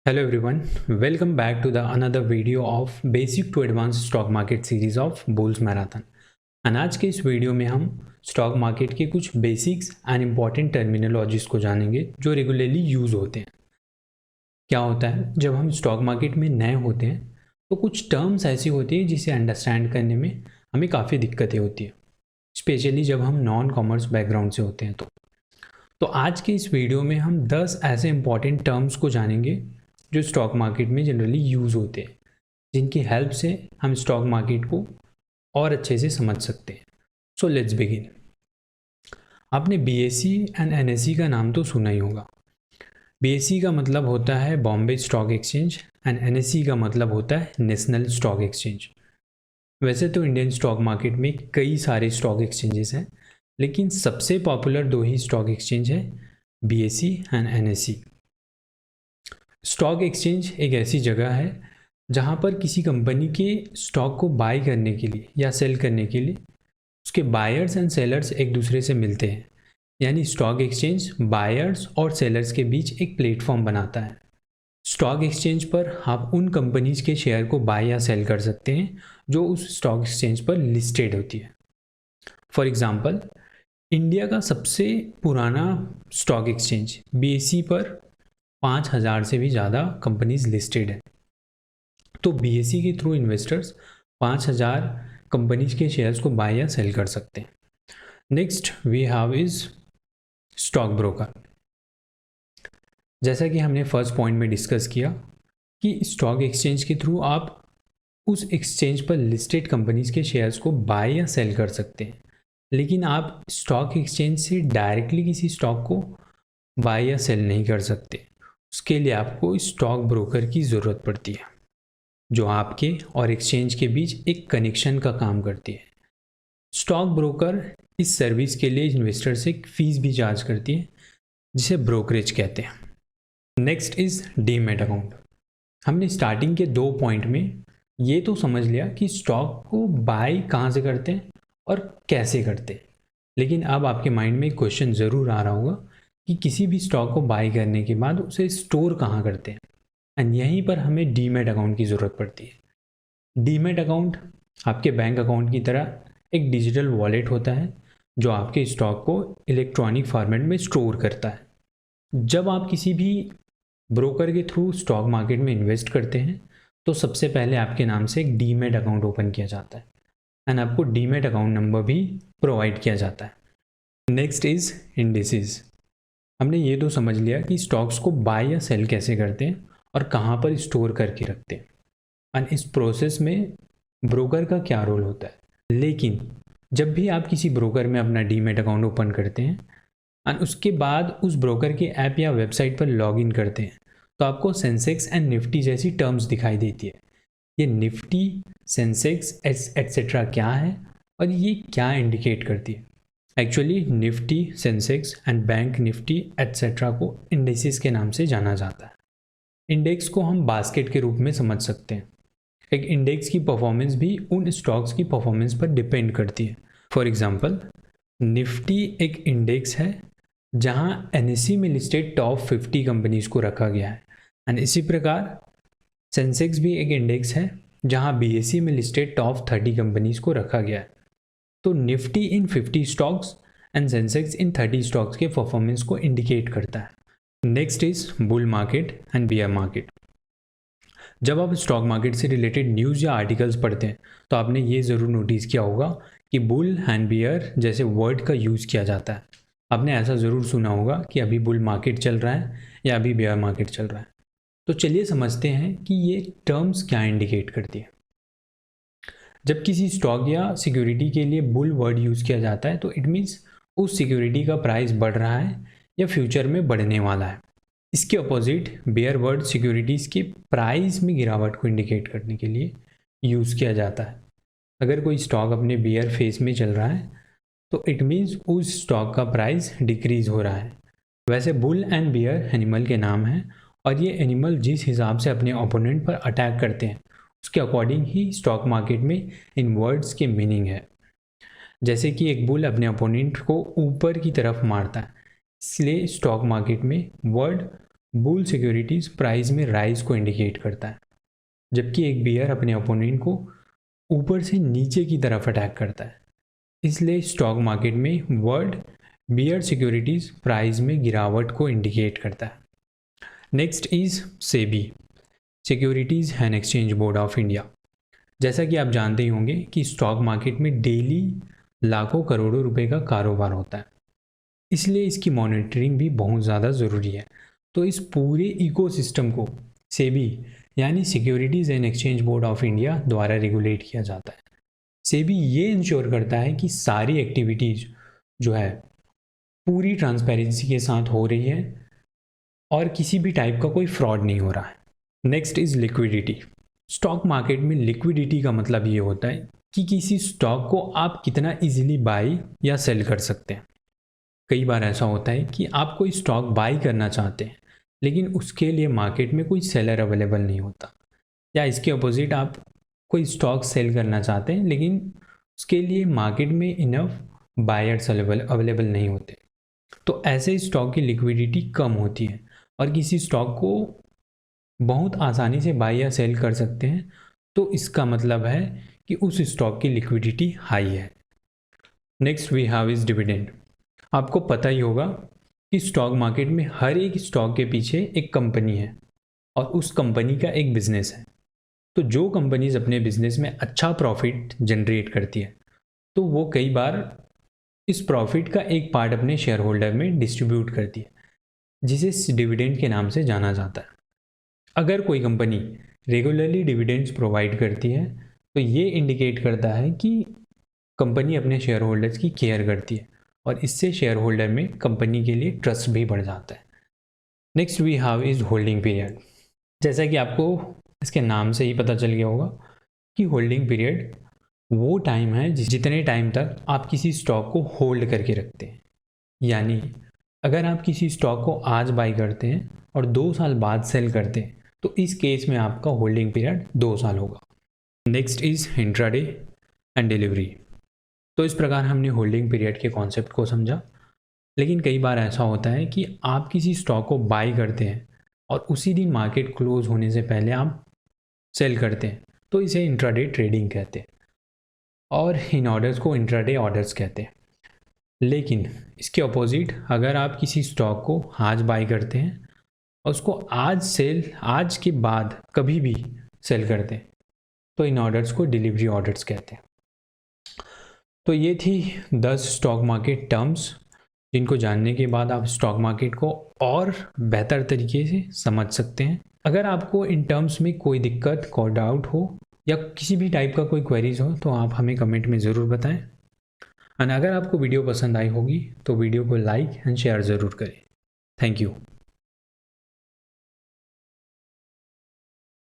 Hello everyone, welcome back to the another video of Basic to Advanced Stock Market series of Bulls Marathon. And आज के इस video में हम stock market के कुछ basics and important terminologies को जानेंगे जो रेगुलरली यूज़ होते हैं। क्या होता है जब हम स्टॉक मार्केट में नए होते हैं तो कुछ टर्म्स ऐसी होती है जिसे अंडरस्टैंड करने में हमें काफ़ी दिक्कतें होती है, स्पेशली जब हम नॉन कॉमर्स बैकग्राउंड से होते हैं। तो आज के इस वीडियो में हम 10 ऐसे इंपॉर्टेंट टर्म्स को जानेंगे जो स्टॉक मार्केट में जनरली यूज़ होते हैं, जिनकी हेल्प से हम स्टॉक मार्केट को और अच्छे से समझ सकते हैं। So let's begin. आपने बीएसई एंड एनएसई का नाम तो सुना ही होगा। बीएसई का मतलब होता है Bombay stock exchange and NSE का मतलब होता है नेशनल स्टॉक एक्सचेंज। वैसे तो इंडियन स्टॉक मार्केट में कई सारे स्टॉक एक्सचेंजेस हैं, लेकिन सबसे पॉपुलर दो ही स्टॉक एक्सचेंज है, BSE and NSE. Stock exchange एक ऐसी जगह है जहां पर किसी कंपनी के स्टॉक को बाय करने के लिए या सेल करने के लिए उसके बायर्स एंड सेलर्स एक दूसरे से मिलते हैं। यानी स्टॉक एक्सचेंज बायर्स और सेलर्स के बीच एक प्लेटफॉर्म बनाता है। स्टॉक एक्सचेंज पर आप उन कंपनीज के शेयर को बाय या सेल कर सकते हैं जो उस स्टॉक एक्सचेंज पर लिस्टेड होती है। फॉर एग्जाम्पल, इंडिया का सबसे पुराना स्टॉक एक्सचेंज बीएसई पर 5,000 से भी ज़्यादा कंपनीज लिस्टेड है। तो बीएसई के थ्रू इन्वेस्टर्स 5,000 कंपनीज के शेयर्स को बाय या सेल कर सकते हैं। Next we have is stock broker. जैसा कि हमने फर्स्ट पॉइंट में डिस्कस किया कि स्टॉक एक्सचेंज के थ्रू आप उस एक्सचेंज पर लिस्टेड कंपनीज के शेयर्स को बाय या सेल कर सकते हैं, लेकिन आप स्टॉक एक्सचेंज से डायरेक्टली किसी स्टॉक को बाय या सेल नहीं कर सकते। उसके लिए आपको स्टॉक ब्रोकर की ज़रूरत पड़ती है, जो आपके और एक्सचेंज के बीच एक कनेक्शन का काम करती है। स्टॉक ब्रोकर इस सर्विस के लिए इन्वेस्टर से एक फ़ीस भी चार्ज करती है, जिसे ब्रोकरेज कहते हैं। Next is demat account. हमने स्टार्टिंग के 2 पॉइंट में ये तो समझ लिया कि स्टॉक को बाय कहाँ से करते हैं और कैसे करते हैं, लेकिन अब आपके माइंड में एक क्वेश्चन ज़रूर आ रहा होगा कि किसी भी स्टॉक को बाय करने के बाद उसे स्टोर कहाँ करते हैं, एंड यहीं पर हमें डीमैट अकाउंट की ज़रूरत पड़ती है। डीमैट अकाउंट आपके बैंक अकाउंट की तरह एक डिजिटल वॉलेट होता है जो आपके स्टॉक को इलेक्ट्रॉनिक फॉर्मेट में स्टोर करता है। जब आप किसी भी ब्रोकर के थ्रू स्टॉक मार्केट में इन्वेस्ट करते हैं तो सबसे पहले आपके नाम से एक डीमैट अकाउंट ओपन किया जाता है एंड आपको डीमैट अकाउंट नंबर भी प्रोवाइड किया जाता है। Next is indices. हमने ये तो समझ लिया कि स्टॉक्स को बाय या सेल कैसे करते हैं और कहाँ पर स्टोर करके रखते हैं, और इस प्रोसेस में ब्रोकर का क्या रोल होता है। लेकिन जब भी आप किसी ब्रोकर में अपना डीमैट अकाउंट ओपन करते हैं और उसके बाद उस ब्रोकर के ऐप या वेबसाइट पर लॉगिन करते हैं तो आपको सेंसेक्स एंड निफ्टी जैसी टर्म्स दिखाई देती है। ये निफ्टी, सेंसेक्स एट्सेट्रा क्या है और ये क्या इंडिकेट करती है। Actually Nifty, Sensex and bank Nifty etcetera को इंडेक्सेस के नाम से जाना जाता है। इंडेक्स को हम बास्केट के रूप में समझ सकते हैं। एक इंडेक्स की परफॉर्मेंस भी उन स्टॉक्स की परफॉर्मेंस पर डिपेंड करती है। फॉर एग्जांपल, निफ्टी एक इंडेक्स है जहां एनएसई में लिस्टेड टॉप 50 कंपनीज को रखा गया है, एंड इसी प्रकार सेंसेक्स भी एक इंडेक्स है जहां बीएसई में लिस्टेड टॉप 30 कंपनीज को रखा गया है। तो Nifty in 50 stocks and Sensex in 30 stocks के परफॉर्मेंस को इंडिकेट करता है। Next is bull market and beer market. जब आप स्टॉक मार्केट से रिलेटेड न्यूज़ या आर्टिकल्स पढ़ते हैं तो आपने ये ज़रूर नोटिस किया होगा कि बुल एंड बियर जैसे वर्ड का यूज़ किया जाता है। आपने ऐसा ज़रूर सुना होगा कि अभी बुल मार्केट चल रहा है या अभी बियर मार्केट चल रहा है। तो चलिए समझते हैं कि ये टर्म्स क्या इंडिकेट करती है। जब किसी स्टॉक या सिक्योरिटी के लिए बुल वर्ड यूज़ किया जाता है तो इट मीन्स उस सिक्योरिटी का प्राइस बढ़ रहा है या फ्यूचर में बढ़ने वाला है। इसके अपोजिट बेयर वर्ड सिक्योरिटीज़ के प्राइस में गिरावट को इंडिकेट करने के लिए यूज़ किया जाता है। अगर कोई स्टॉक अपने बेयर फेस में चल रहा है तो इट मीन्स उस स्टॉक का प्राइस डिक्रीज हो रहा है। वैसे बुल एंड बेयर एनिमल के नाम हैं और ये एनिमल जिस हिसाब से अपने ओपोनेंट पर अटैक करते हैं उसके अकॉर्डिंग ही स्टॉक मार्केट में इन वर्ड्स के मीनिंग है। जैसे कि एक बुल अपने अपोनेंट को ऊपर की तरफ मारता है, इसलिए स्टॉक मार्केट में वर्ड बुल सिक्योरिटीज प्राइस में राइज को इंडिकेट करता है, जबकि एक बियर अपने ओपोनेंट को ऊपर से नीचे की तरफ अटैक करता है। इसलिए स्टॉक मार्केट में वर्ड बियर सिक्योरिटीज प्राइस में गिरावट को इंडिकेट करता है। Next is SEBI, securities and exchange board of India. जैसा कि आप जानते ही होंगे कि स्टॉक मार्केट में डेली लाखों करोड़ों रुपए का कारोबार होता है, इसलिए इसकी मॉनिटरिंग भी बहुत ज़्यादा ज़रूरी है। तो इस पूरे इकोसिस्टम को सेबी यानी securities and exchange board of India द्वारा रेगुलेट किया जाता है। सेबी ये इंश्योर करता है कि सारी एक्टिविटीज़ जो है पूरी ट्रांसपेरेंसी के साथ हो रही है और किसी भी टाइप का कोई फ्रॉड नहीं हो रहा है। Next is liquidity. Stock market में लिक्विडिटी का मतलब ये होता है कि किसी स्टॉक को आप कितना इजीली बाई या सेल कर सकते हैं। कई बार ऐसा होता है कि आप कोई स्टॉक बाई करना चाहते हैं लेकिन उसके लिए मार्केट में कोई सेलर अवेलेबल नहीं होता, या इसके अपोजिट आप कोई स्टॉक सेल करना चाहते हैं लेकिन उसके लिए मार्केट में इनफ बायर्स अवेलेबल नहीं होते। तो ऐसे स्टॉक की लिक्विडिटी कम होती है और किसी स्टॉक को बहुत आसानी से बाई या सेल कर सकते हैं, तो इसका मतलब है कि उस स्टॉक की लिक्विडिटी हाई है। Next we have is dividend. आपको पता ही होगा कि स्टॉक मार्केट में हर एक स्टॉक के पीछे एक कंपनी है और उस कंपनी का एक बिजनेस है। तो जो कंपनीज अपने बिजनेस में अच्छा प्रॉफिट जनरेट करती है तो वो कई बार इस प्रॉफिट का एक पार्ट अपने शेयर होल्डर में डिस्ट्रीब्यूट करती है, जिसे डिविडेंड के नाम से जाना जाता है। अगर कोई कंपनी रेगुलरली डिविडेंड्स प्रोवाइड करती है तो ये इंडिकेट करता है कि कंपनी अपने शेयर होल्डर्स की केयर करती है और इससे शेयर होल्डर में कंपनी के लिए ट्रस्ट भी बढ़ जाता है। Next we have is holding period. जैसा कि आपको इसके नाम से ही पता चल गया होगा कि होल्डिंग पीरियड वो टाइम है जितने टाइम तक आप किसी स्टॉक को होल्ड करके रखते हैं। यानी अगर आप किसी स्टॉक को आज बाई करते हैं और 2 साल बाद सेल करते हैं तो इस केस में आपका होल्डिंग पीरियड 2 साल होगा। Next is intraday and delivery. तो इस प्रकार हमने होल्डिंग पीरियड के कॉन्सेप्ट को समझा, लेकिन कई बार ऐसा होता है कि आप किसी स्टॉक को बाई करते हैं और उसी दिन मार्केट क्लोज होने से पहले आप सेल करते हैं, तो इसे इंट्राडे ट्रेडिंग कहते हैं और इन ऑर्डर्स को इंट्राडे ऑर्डर्स कहते हैं। लेकिन इसके अपोजिट अगर आप किसी स्टॉक को आज बाई करते हैं और उसको आज के बाद कभी भी सेल करते हैं तो इन ऑर्डर्स को डिलीवरी ऑर्डर्स कहते हैं। तो ये थी 10 स्टॉक मार्केट टर्म्स जिनको जानने के बाद आप स्टॉक मार्केट को और बेहतर तरीके से समझ सकते हैं। अगर आपको इन टर्म्स में कोई दिक्कत, कोई डाउट हो या किसी भी टाइप का कोई क्वेरीज हो तो आप हमें कमेंट में ज़रूर बताएं। और अगर आपको वीडियो पसंद आई होगी तो वीडियो को लाइक एंड शेयर ज़रूर करें। Thank you.